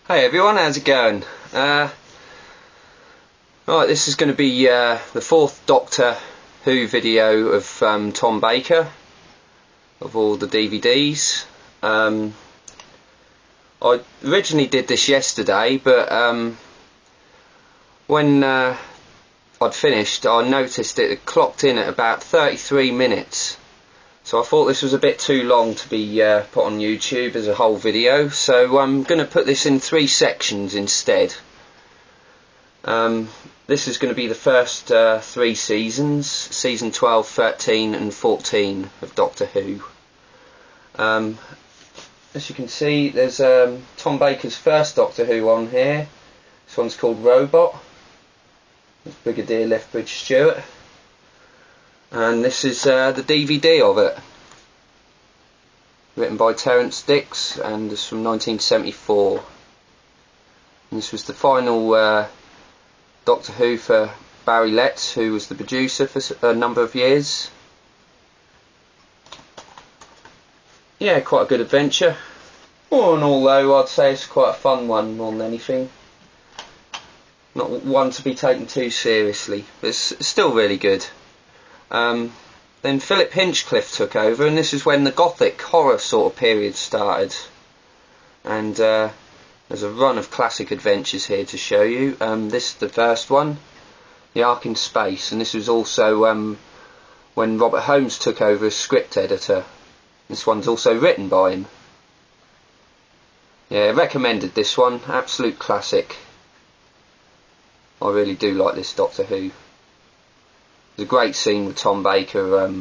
Hey everyone, how's it going? Right, this is going to be the fourth Doctor Who video of Tom Baker, of all the DVDs. I originally did this yesterday, but when I'd finished, I noticed it had clocked in at about 33 minutes. So I thought this was a bit too long to be put on YouTube as a whole video, so I'm going to put this in 3 sections instead. This is going to be the first 3 seasons, season 12, 13 and 14 of Doctor Who. As you can see, there's Tom Baker's first Doctor Who on here. This one's called Robot. It's Brigadier Lethbridge Stewart. And this is the DVD of it, written by Terence Dicks, and it's from 1974. And this was the final Doctor Who for Barry Letts, who was the producer for a number of years. Yeah, quite a good adventure. All in all though, I'd say it's quite a fun one more than anything. Not one to be taken too seriously, but it's still really good. Then Philip Hinchcliffe took over, and this is when the gothic horror sort of period started. And there's a run of classic adventures here to show you. This is the first one, The Ark in Space, and this was also when Robert Holmes took over as script editor. This one's also written by him. Yeah, recommended this one, absolute classic. I really do like this Doctor Who. There's a great scene with Tom Baker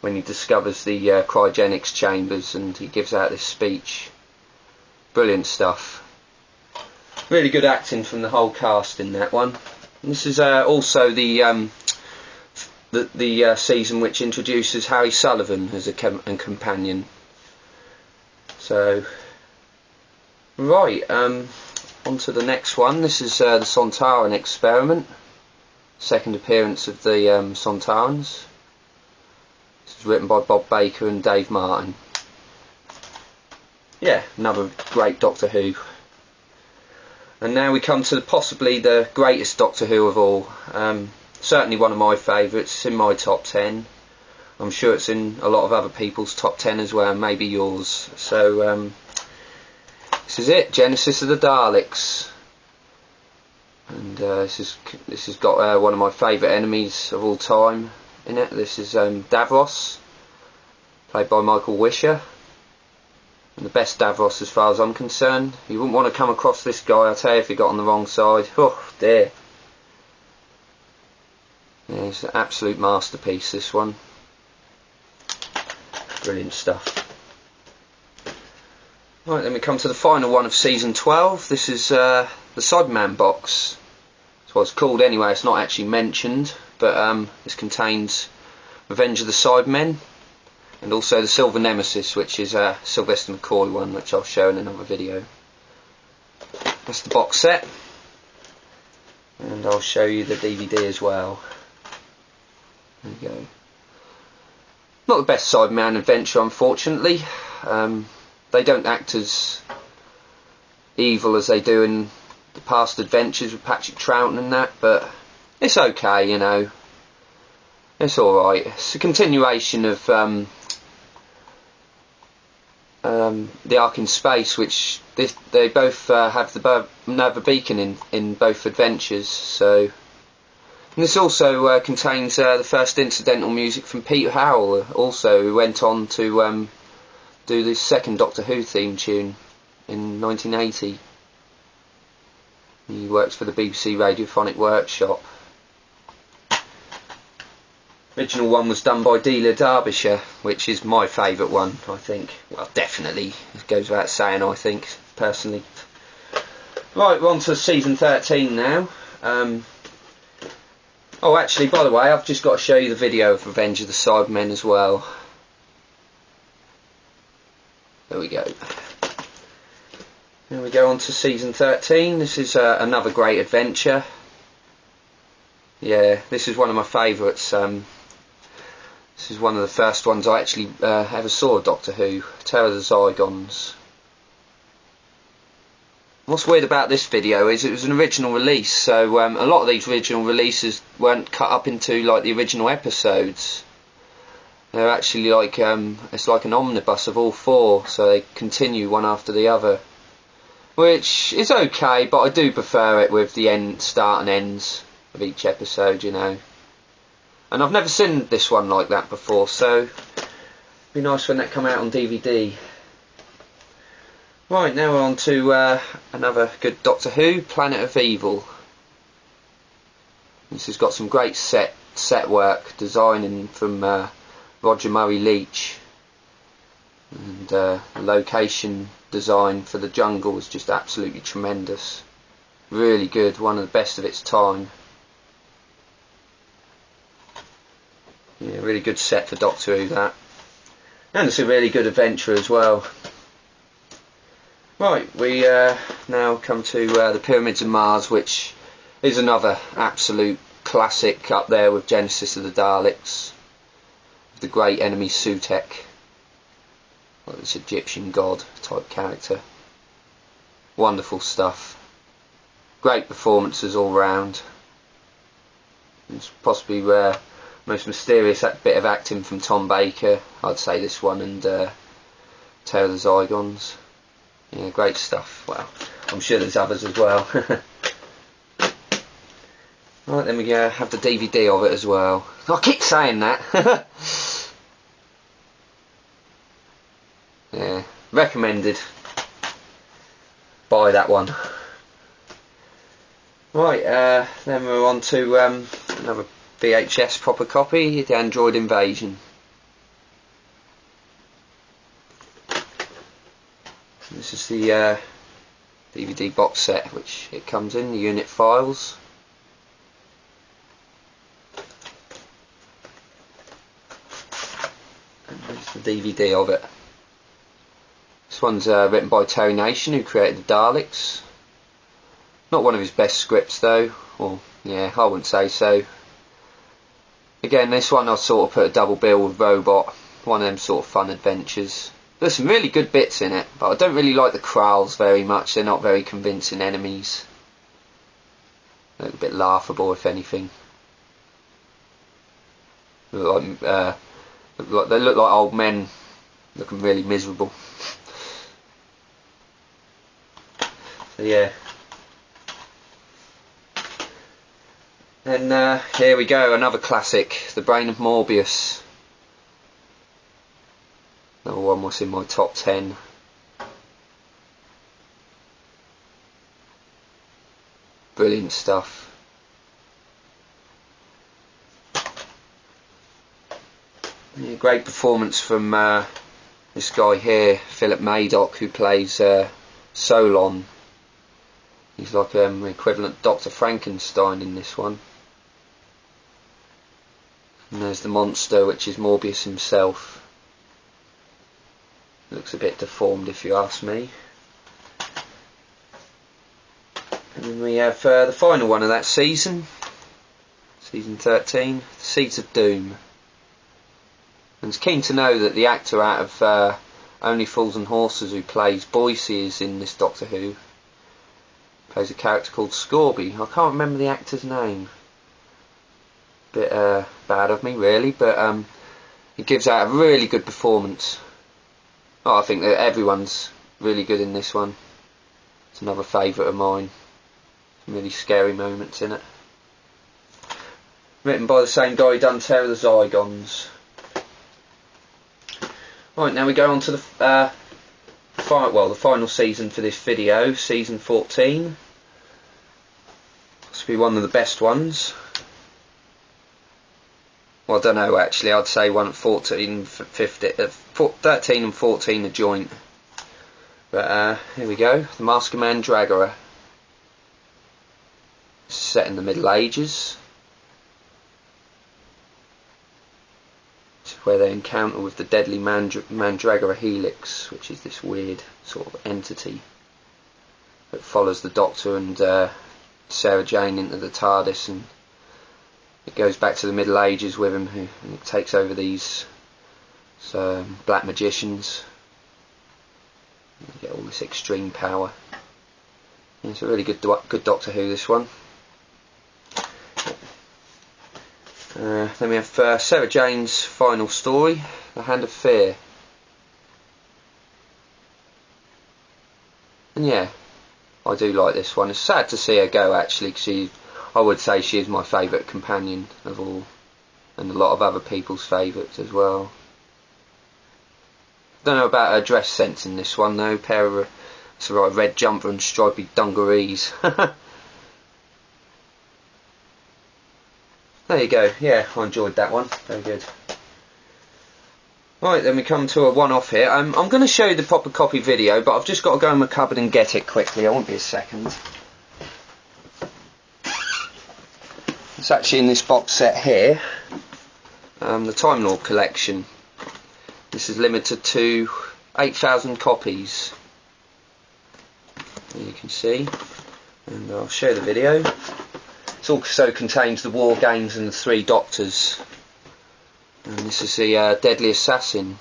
when he discovers the cryogenics chambers and he gives out this speech. Brilliant stuff. Really good acting from the whole cast in that one. And this is also the season which introduces Harry Sullivan as a companion. So, right, on to the next one. This is the Sontaran experiment. Second appearance of the Sontarans. This is written by Bob Baker and Dave Martin. Yeah, another great Doctor Who. And now we come to possibly the greatest Doctor Who of all. Certainly one of my favourites. It's in my top 10. I'm sure it's in a lot of other people's top 10 as well, maybe yours. So this is it, Genesis of the Daleks. And this has got one of my favourite enemies of all time in it. This is Davros, played by Michael Wisher, and the best Davros as far as I'm concerned. You wouldn't want to come across this guy, I tell you, if you got on the wrong side. Oh dear. Yeah, it's an absolute masterpiece, this one. Brilliant stuff. Right, then we come to the final one of season 12. This is the Cyberman box. That's what it's called anyway. It's not actually mentioned, but this contains Revenge of the Cybermen and also the Silver Nemesis, which is a Sylvester McCoy one, which I'll show in another video. That's the box set, and I'll show you the DVD as well. There you go. Not the best Cyberman adventure, unfortunately. They don't act as evil as they do in the past adventures with Patrick Troughton and that, but it's okay, you know. It's alright. It's a continuation of The Ark in Space, which they both have the Nova Beacon in both adventures. So, and this also contains the first incidental music from Peter Howell, also, who went on to do the second Doctor Who theme tune in 1980. He works for the BBC Radiophonic Workshop. Original one was done by Delia Derbyshire, which is my favourite one, I think. Well, definitely. It goes without saying, I think, personally. Right, we're on to season 13 now. Oh, actually, by the way, I've just got to show you the video of Revenge of the Cybermen as well. There we go. Here we go on to season 13. This is another great adventure. Yeah, this is one of my favourites. This is one of the first ones I actually ever saw Doctor Who, Terror of the Zygons. What's weird about this video is it was an original release, so a lot of these original releases weren't cut up into like the original episodes. They're actually like it's like an omnibus of all four, so they continue one after the other, which is okay, but I do prefer it with the start and ends of each episode, you know. And I've never seen this one like that before, so it'd be nice when that come out on DVD. Right, now we're on to another good Doctor Who, Planet of Evil. This has got some great set work, designing from Roger Murray Leach, and the location design for the jungle was just absolutely tremendous. Really good, one of the best of its time. Yeah, really good set for Doctor Who, that. And it's a really good adventure as well. Right, we now come to the Pyramids of Mars, which is another absolute classic, up there with Genesis of the Daleks, the great enemy Sutek, like this Egyptian god type character. Wonderful stuff. Great performances all round. It's possibly most mysterious bit of acting from Tom Baker. I'd say this one and Tale of the Zygons. Yeah, great stuff. Well, I'm sure there's others as well. Right, then we have the DVD of it as well. I keep saying that. Yeah, recommended. Buy that one. Right, then we're on to another VHS proper copy, The Android Invasion. This is the DVD box set which it comes in, the unit files. And there's the DVD of it. This one's written by Terry Nation, who created the Daleks. Not one of his best scripts though, or yeah, I wouldn't say so. Again, this one I sort of put a double bill with Robot, one of them sort of fun adventures. There's some really good bits in it, but I don't really like the Kralls very much. They're not very convincing enemies. They look a bit laughable, if anything. They look like old men looking really miserable. So yeah. And here we go, another classic, The Brain of Morbius. Another one was in my top 10. Brilliant stuff. Yeah, great performance from this guy here, Philip Madoc, who plays Solon. He's like the equivalent Dr. Frankenstein in this one. And there's the monster, which is Morbius himself. Looks a bit deformed if you ask me. And then we have the final one of that season, season 13, Seeds of Doom. And it's keen to know that the actor out of Only Fools and Horses who plays Boycie is in this Doctor Who. Plays a character called Scorby. I can't remember the actor's name. Bit bad of me really, but he gives out a really good performance. Oh, I think that everyone's really good in this one. It's another favourite of mine. Some really scary moments in it. Written by the same guy who done Tale of the Zygons. Right, now we go on to the final season for this video, season 14. This will be one of the best ones. Well, I don't know actually, I'd say 13 and 14 are joint. But here we go, The Mask of Mandragora. It's set in the Middle Ages. It's where they encounter with the deadly Mandragora Helix, which is this weird sort of entity that follows the Doctor and Sarah Jane into the TARDIS, and it goes back to the Middle Ages with him, and it takes over these black magicians. You get all this extreme power. It's a really good Doctor Who, this one. Then we have Sarah Jane's final story, The Hand of Fear. And yeah, I do like this one. It's sad to see her go, actually, because I would say she is my favourite companion of all, and a lot of other people's favourites as well. Don't know about her dress sense in this one though. Pair of it's a right red jumper and stripy dungarees. There you go. Yeah, I enjoyed that one. Very good. Right, then we come to a one-off here. I'm going to show you the proper copy video, but I've just got to go in my cupboard and get it quickly. I won't be a second. It's actually in this box set here. The Time Lord collection. This is limited to 8,000 copies. As you can see. And I'll show the video. It also contains the War Games and the 3 Doctors. And this is the Deadly Assassin.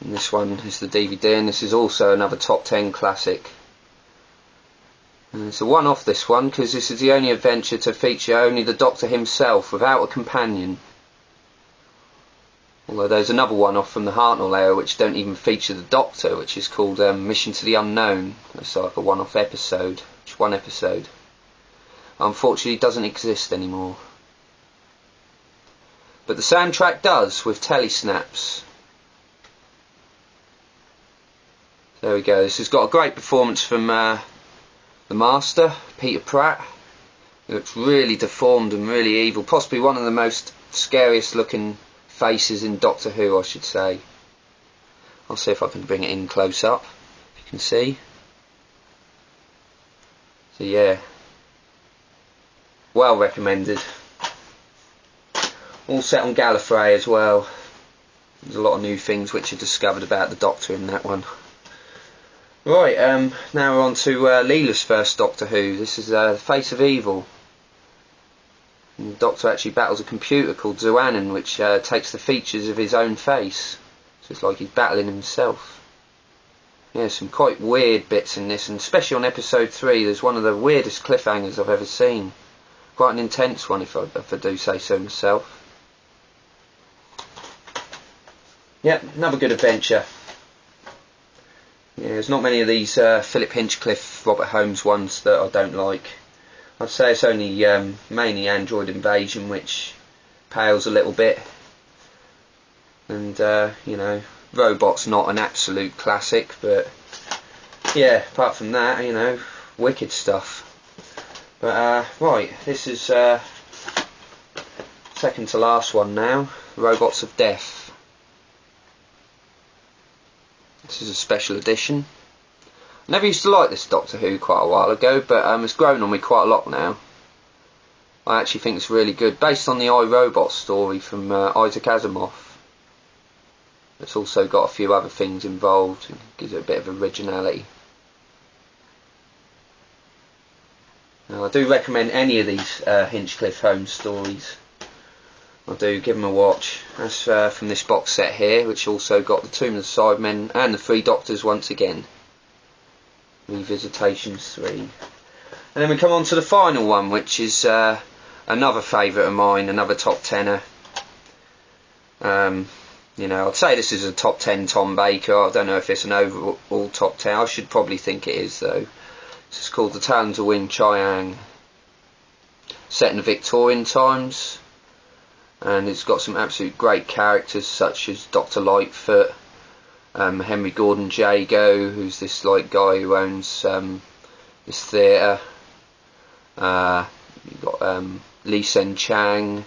And this one is the DVD, and this is also another top 10 classic. And it's a one-off, this one, because this is the only adventure to feature only the Doctor himself without a companion. Although there's another one-off from the Hartnell era which don't even feature the Doctor, which is called Mission to the Unknown. It's like a one-off episode. Just one episode. Unfortunately, it doesn't exist anymore. But the soundtrack does, with telesnaps. There we go. This has got a great performance from the Master, Peter Pratt. He looks really deformed and really evil. Possibly one of the most scariest looking faces in Doctor Who, I should say. I'll see if I can bring it in close up, if you can see. So yeah, well recommended. All set on Gallifrey as well. There's a lot of new things which are discovered about the Doctor in that one. Right, now we're on to Leela's first Doctor Who. This is The Face of Evil. And the Doctor actually battles a computer called Zuanan, which takes the features of his own face. So it's like he's battling himself. Yeah, some quite weird bits in this, and especially on episode 3, there's one of the weirdest cliffhangers I've ever seen. Quite an intense one, if I do say so myself. Yep, another good adventure. Yeah, there's not many of these Philip Hinchcliffe, Robert Holmes ones that I don't like. I'd say it's only mainly Android Invasion which pales a little bit. And, you know, Robot's not an absolute classic, but yeah, apart from that, you know, wicked stuff. But, right, this is second to last one now, Robots of Death. This is a special edition. I never used to like this Doctor Who quite a while ago, but it's grown on me quite a lot now. I actually think it's really good, based on the I, Robot story from Isaac Asimov. It's also got a few other things involved, and gives it a bit of originality. Now, I do recommend any of these Hinchcliffe Holmes stories. I do, give them a watch. That's from this box set here, which also got the Tomb of the Cybermen and the 3 Doctors once again. Revisitations 3. And then we come on to the final one, which is another favourite of mine, another top tenner. You know, I'd say this is a top 10 Tom Baker. I don't know if it's an overall top 10. I should probably think it is though. This is called The Talons of Wing Chiang. Set in the Victorian times. And it's got some absolute great characters such as Dr. Lightfoot, Henry Gordon Jago, who's this like guy who owns this theatre. You've got Lee Sen Chang,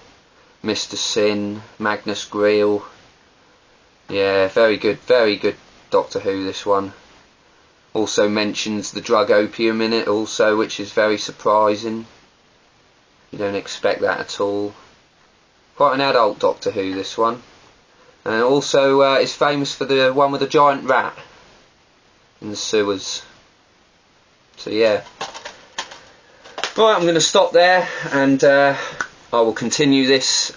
Mr. Sin, Magnus Greel. Yeah, very good Doctor Who, this one. Also mentions the drug opium in it also, which is very surprising. You don't expect that at all. Quite an adult Doctor Who, this one. And also is famous for the one with the giant rat in the sewers. So yeah. Right, I'm going to stop there, and I will continue this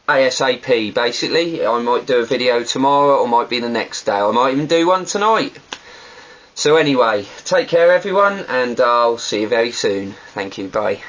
ASAP basically. I might do a video tomorrow, or might be the next day. I might even do one tonight. So anyway, take care everyone, and I'll see you very soon. Thank you, bye.